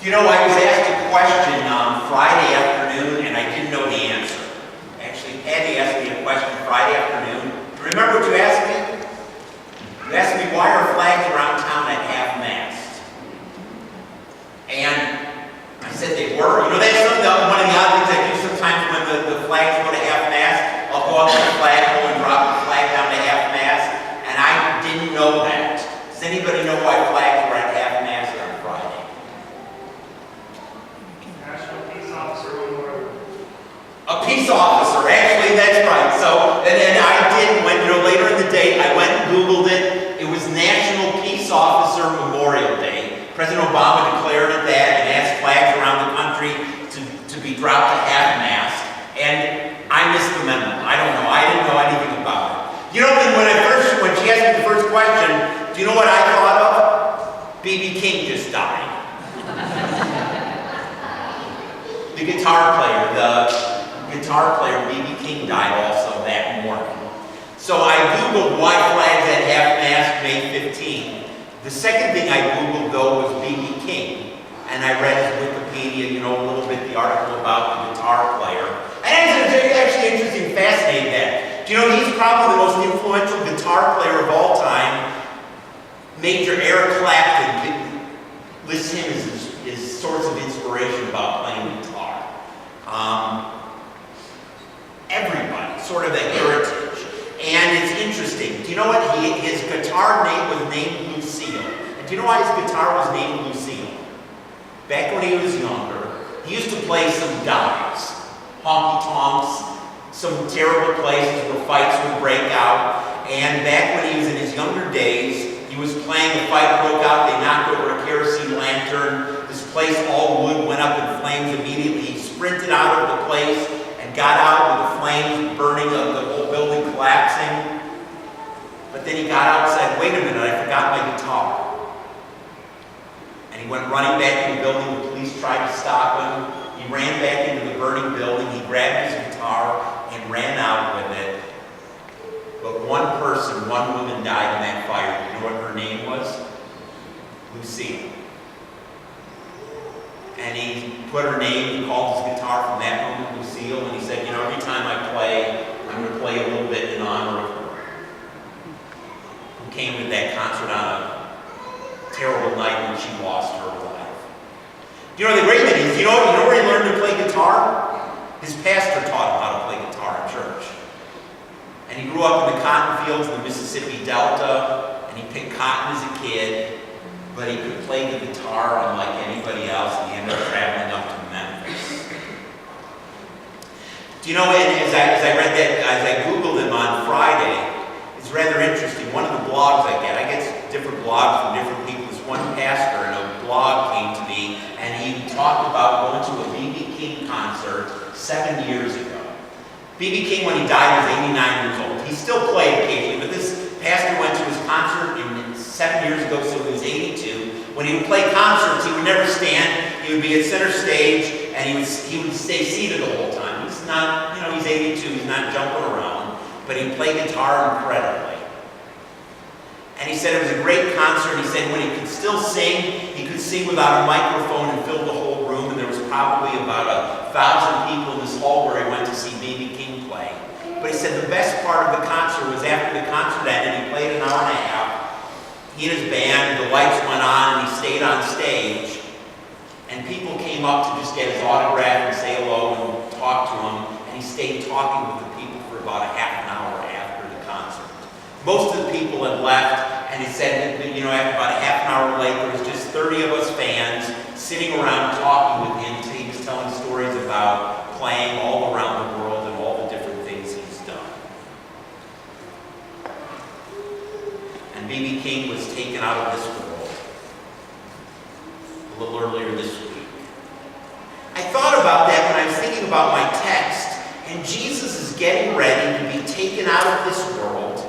You know, I was asked a question on Friday afternoon, and I didn't know the answer. Actually, Patty asked me a question Friday afternoon. Remember what you asked me? You asked me, why are flags around town at half-mast? And I said they were. You know, that's one of the odd things I do sometimes when the flags go to half-mast. I'll go up to the flagpole and drop the flag down to half-mast, and I didn't know that. Does anybody know why flags were at half-mast on Friday? A peace officer, actually, that's right. So, and then I did, when, later in the day, I went and Googled it. It was National Peace Officer Memorial Day. President Obama declared it that and asked flags around the country to be dropped to half-mast. And I missed the memo. I don't know. I didn't know anything about it. You know, when she asked me the first question, do you know what I thought of? B.B. King just died. The guitar player, B.B. King, died also that morning. So I Googled why flags at half-mast May 15. The second thing I Googled, though, was B.B. King. And I read his Wikipedia, a little bit, the article about the guitar player. And it's actually interesting, fascinating that. Do you know, he's probably the most influential guitar player of all time. Major Eric Clapton lists him as his source of inspiration about playing guitar. Everybody, sort of a heritage. And it's interesting. Do you know what? His guitar name was named Lucille. And do you know why his guitar was named Lucille? Back when he was younger, he used to play some dives, honky-tonks, some terrible places where fights would break out. And back when he was in his younger days, he was playing, a fight broke out, they knocked over a kerosene lantern. This place, all wood, went up in flames immediately. He sprinted out of the place and got out with the flames burning, the whole building collapsing. But then he got out and said, wait a minute, I forgot my guitar. And he went running back in the building. The police tried to stop him. He ran back into the burning building. He grabbed his guitar and ran out with it. But one woman died in that fire. You know what her name was? Lucille. And he put her name, he called his guitar from that moment Lucille, and he said, every time I play, I'm going to play a little bit in honor of her. Who came to that concert on a terrible night when she lost her life. Do you know the great thing is, you know where he learned to play guitar? His pastor taught him how to play guitar in church. And he grew up in the cotton fields in the Mississippi Delta, and he picked cotton as a kid. But he could play the guitar unlike anybody else, and he ended up traveling up to Memphis. Do you know, as I read that, as I Googled him on Friday, it's rather interesting. One of the blogs I get different blogs from different people. This one pastor in a blog came to me, and he talked about going to a B.B. King concert 7 years ago. B.B. King, when he died, was 89 years old. He still played occasionally, but this pastor went to his concert 7 years ago, so he was 82. When he would play concerts, he would never stand. He would be at center stage, and he would stay seated the whole time. He's not, he's 82. He's not jumping around, but he played guitar incredibly. And he said it was a great concert. He said when he could still sing, he could sing without a microphone and fill the whole room. And there was probably about 1,000 people in this hall where he went to see B.B. King play. But he said the best part of the concert was after the concert ended, he played an hour and a half. He and his band, the lights went on, and he stayed on stage. And people came up to just get his autograph and say hello and talk to him. And he stayed talking with the people for about a half an hour after the concert. Most of the people had left, and he said that, after about a half an hour late, there was just 30 of us fans sitting around talking with him. He was telling stories about playing all around the world and all the different things he's done. And B.B. King was taken out of this world a little earlier this week. I thought about that when I was thinking about my text, and Jesus is getting ready to be taken out of this world,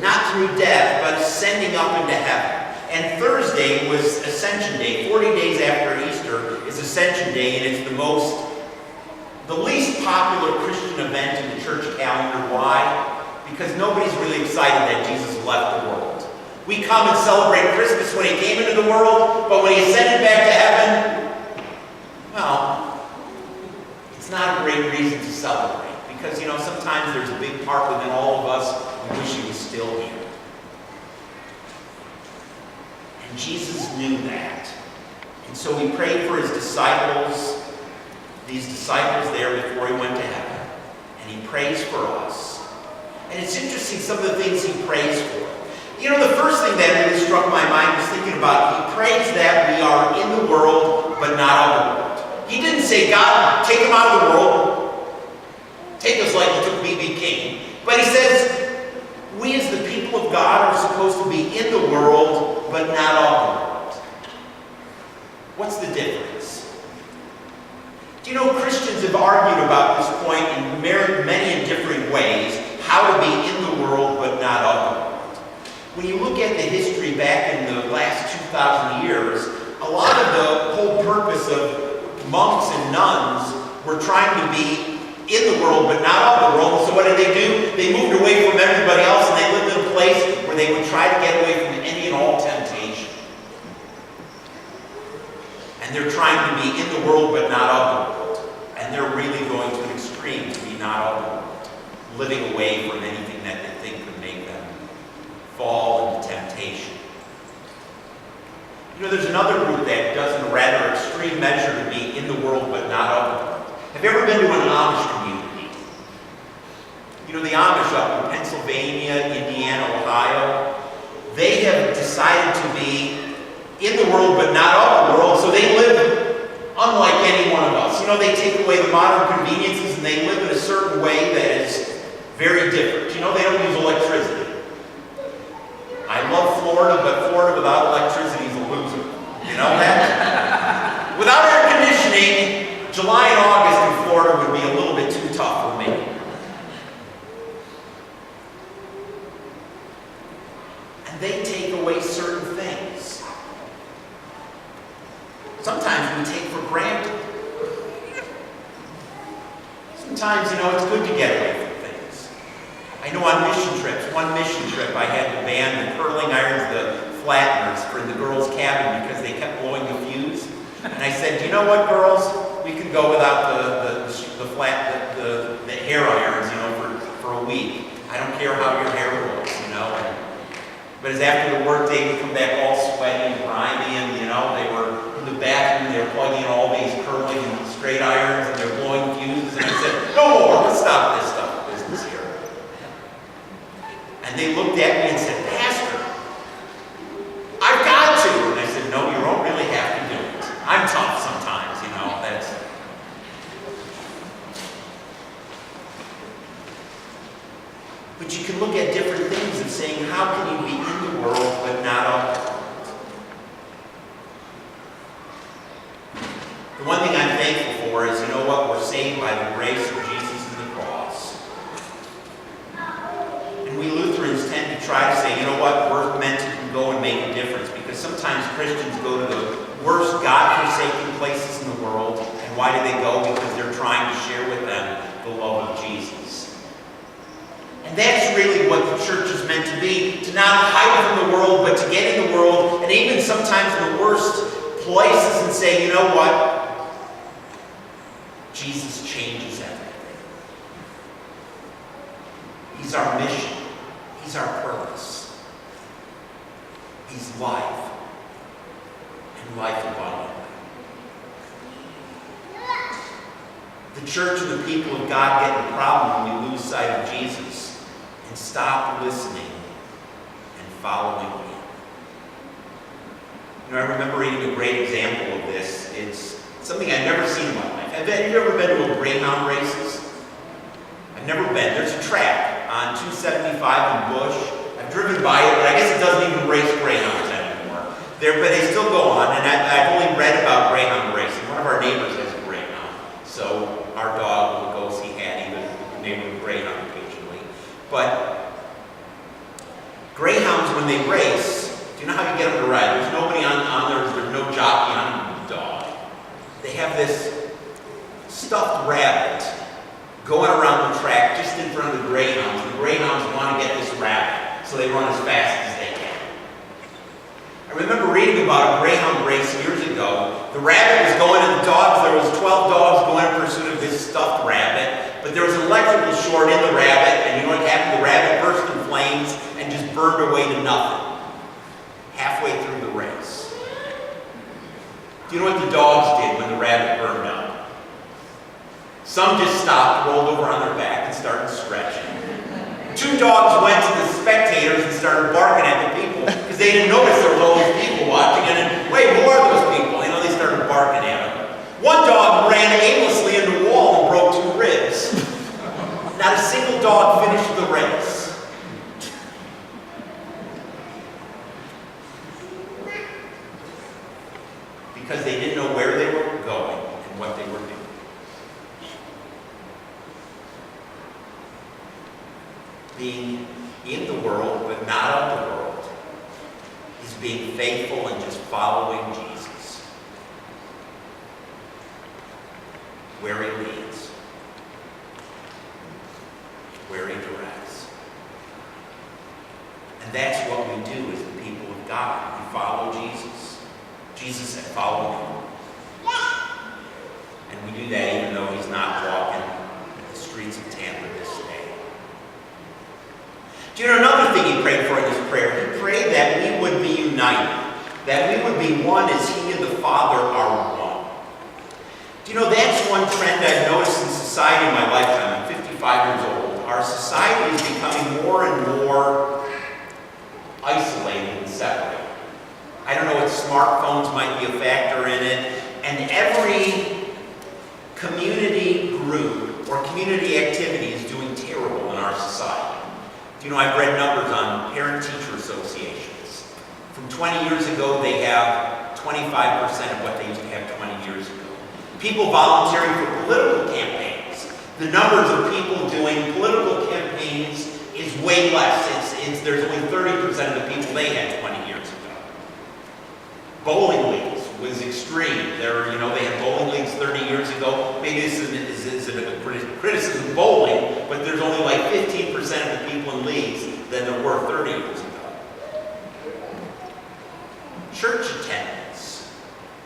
not through death, but ascending up into heaven. And Thursday was Ascension Day. 40 days after Easter is Ascension Day, and it's the least popular Christian event in the church calendar. Why? Because nobody's really excited that Jesus left the world. We come and celebrate Christmas when he came into the world, but when he ascended back to heaven, well, it's not a great reason to celebrate. Because, sometimes there's a big part within all of us, we wish he was still here. And Jesus knew that. And so he prayed for his disciples, these disciples there before he went to heaven. And he prays for us. And it's interesting some of the things he prays for. The first thing that really struck my mind was thinking about, he prays that we are in the world, but not of the world. He didn't say, God, take them out of the world. Take us like you took B.B. King. But he says, we as the people of God are supposed to be in the world, but not of the world. What's the difference? Christians have argued about this point in many and different ways, how to be in the world, but not of the world. When you look at the history back in the last 2,000 years, a lot of the whole purpose of monks and nuns were trying to be in the world, but not of the world. So what did they do? They moved away from everybody else, and they lived in a place where they would try to get away from any and all temptation. And they're trying to be in the world, but not of the world. And they're really going to an extreme to be not of the world, living away from anything that they think could make them fall into temptation. There's another group that does in a rather extreme measure to be in the world, but not of the world. Have you ever been to an Amish community? The Amish up in Pennsylvania, Indiana, Ohio, they have decided to be in the world, but not of the world, so they live unlike any one of us. They take away the modern conveniences and they live in a certain way that is very different. They don't use electricity. I love Florida, but Florida without electricity is a loser. You know that? Without air conditioning, July and August in Florida would be a little bit too tough for me. And they take away certain things. Sometimes we take for granted. Sometimes, it's good to get away from things. I know on mission trips, one mission trip I had to ban the curling irons, the flatteners for the girls' cabin because they kept blowing the fuse. And I said, you know what, girls? We can go without the hair irons, for a week. I don't care how your hair looks, But as after the work day, we come back all sweaty and grimy, and they were in the bathroom, they were plugging in all these curling and straight irons, and they're blowing fuses. And I said, no more. Let's stop this stuff business here. And they looked at me and said, Pastor, I've got to. And I said, no, you don't really have to do it. I'm tough sometimes, that's. But you can look at different things and saying, how can you be in the world but not of the world? The one thing I'm thankful for is, we're saved by the grace of Jesus and the cross. And we Lutherans tend to try to say, we're meant to go and make a difference, because sometimes Christians go to the worst God-forsaken places in the world. And why do they go? Because they're trying to share with them the love of Jesus. And that's really what the church is meant to be, to not hide from the world, but to get in the world, and even sometimes in the worst places, and say, you know what? Jesus changes everything. He's our mission. He's our purpose. He's life, and life abundantly. The church and the people of God get in a problem when we lose sight of Jesus and stop listening and following him. I remember reading a great example of this. It's something I've never seen in my life. Have you ever been to a Greyhound races? I've never been. There's a track on 275 in Bush. I've driven by it, but I guess it doesn't even race Greyhounds anymore. But they still go on, and I've only read about Greyhound racing. One of our neighbors has a Greyhound, so our dog will go see Hattie, the neighbor of Greyhound occasionally. But Greyhounds, when they race, do you know how you get them to ride? There's nobody on there, there's no jockey on the dog. They have this stuffed rabbit going around the track just in front of the Greyhounds. The Greyhounds want to get this rabbit, so they run as fast as they can. remember reading about a greyhound race years ago. The rabbit was going to the dogs. There was 12 dogs going in pursuit of this stuffed rabbit. But there was an electrical short in the rabbit, and you know what happened? The rabbit burst in flames and just burned away to nothing. Halfway through the race. Do you know what the dogs did when the rabbit burned up? Some just stopped, rolled over on their back, and started stretching. 2 dogs went to the spectators and started barking at the people because they didn't notice there was all these people watching. And then, wait, who are those people? You know, they started barking at them. One dog ran aimlessly into the wall and broke 2 ribs. Not a single dog finished the race. Because they didn't know where they were going and what they were doing. Being in the world, but not of the world, is being faithful and just following Jesus. Where he leads. Where he directs. And that's what we do as the people of God. We follow Jesus. Jesus said, follow me. And we do that even though he's not walking the streets of Tampa this day. Do you know another thing he prayed for in this prayer? He prayed that we would be united. That we would be one as he and the Father are one. Do you know that's one trend I've noticed in society in my lifetime. I'm 55 years old. Our society is becoming more and more isolated and separated. I don't know what smartphones might be a factor in it. And every community group or community activity is doing terrible in our society. Do you know, I've read numbers on parent-teacher associations. From 20 years ago, they have 25% of what they used to have 20 years ago. People volunteering for political campaigns. The numbers of people doing political campaigns is way less. There's only 30% of the people they had 20 years ago. Bowling leagues was extreme. They had bowling leagues 30 years ago. Maybe this isn't a criticism of bowling, but there's only like 15% of the people in leagues than there were 30 years ago. Church attendance.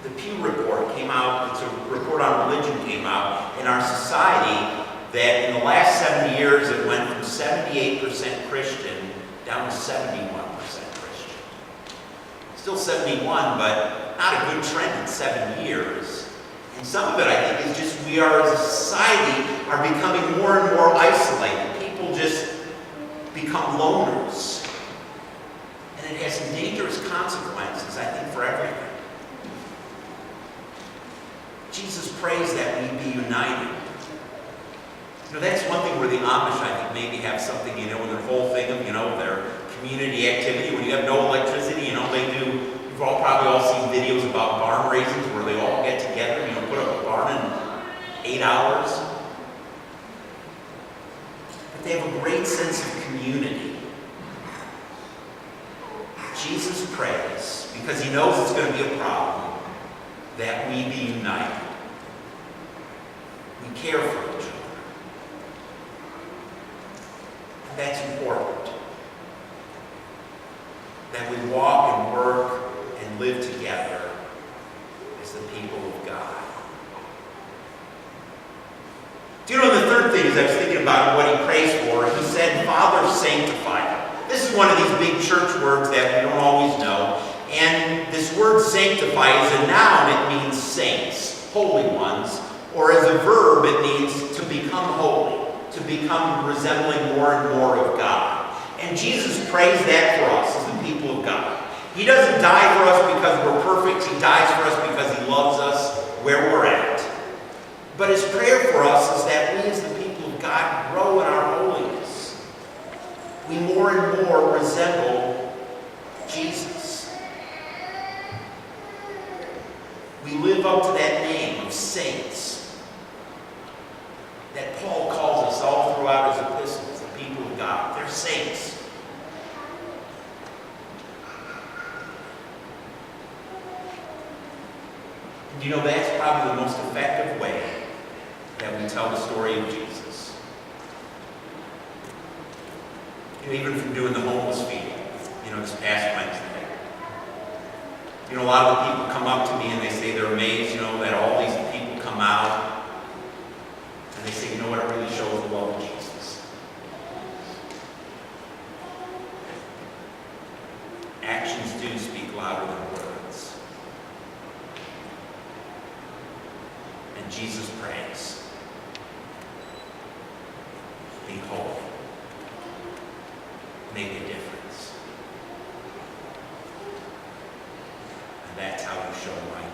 The Pew Report came out, it's a report on religion came out in our society that in the last 70 years it went from 78% Christian down to 71% Christian. Still 71, but not a good trend in 7 years. And some of it, I think, is just we are, as a society, are becoming more and more isolated. People just become loners. And it has some dangerous consequences, I think, for everything. Jesus prays that we be united. You know, that's one thing where the Amish, I think, maybe have something, in their whole thing of, their community activity. When you have no electricity, they do, you've probably all seen videos about barn raisins where they all get together, put up a barn in 8 hours. But they have a great sense of community. Jesus prays, because he knows it's going to be a problem, that we be united. We care for each other. And that's important. That we walk and work and live together as the people of God. Do you know the third thing, as I was thinking about what he prays for, he said, Father, sanctify them. This is one of these big church words that we don't always know. And this word sanctify is a noun, it means saints, holy ones. Or as a verb, it means to become holy, to become resembling more and more of God. And Jesus prays that for us as the people of God. He doesn't die for us because we're perfect. He dies for us because he loves us where we're at. But his prayer for us is that we as the people of God grow in our holiness. We more and more resemble Jesus. We live up to that name of saints that Paul calls us all throughout his epistles, the people of God. They're saints. And that's probably the most effective way that we tell the story of Jesus. Even from doing the homeless feeding, this past Wednesday. You know, a lot of the people come up to me and they say they're amazed, you know, that all these people come out. And they say, you know what, it really shows the love of Jesus. Actions do speak louder than words. And Jesus prays, be whole. Make a difference. And that's how you show my name.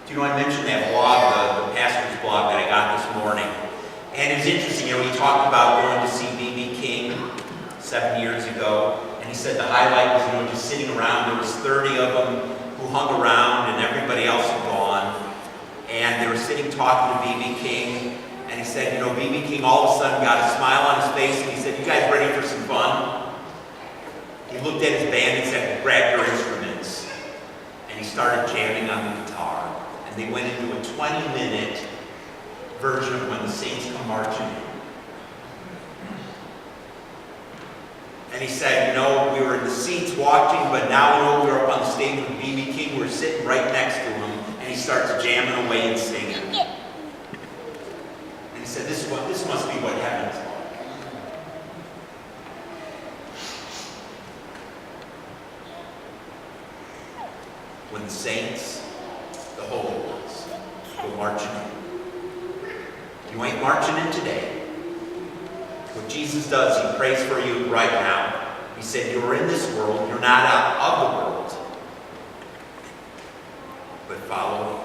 Do you know, I mentioned that blog, the pastor's blog that I got this morning. And it was interesting, you know, he talked about going to see B.B. King 7 years ago. And he said the highlight was, you know, just sitting around. There was 30 of them who hung around and everybody else had gone. And they were sitting talking to B.B. King. And he said, you know, B.B. King all of a sudden got a smile on his face and he said, you guys ready for some fun? He looked at his band and said, grab your instruments. And he started jamming on the guitar. And they went into a 20-minute version of When the Saints Come Marching In. And he said, you know, we were in the seats watching, but now, you know, we were up on the stage with B.B. King. We were sitting right next to him. And he starts jamming away and singing. He said, this must be what heaven's like. When the saints, the holy ones, go marching in. You ain't marching in today. What Jesus does, he prays for you right now. He said, you're in this world, you're not out of the world. But follow me.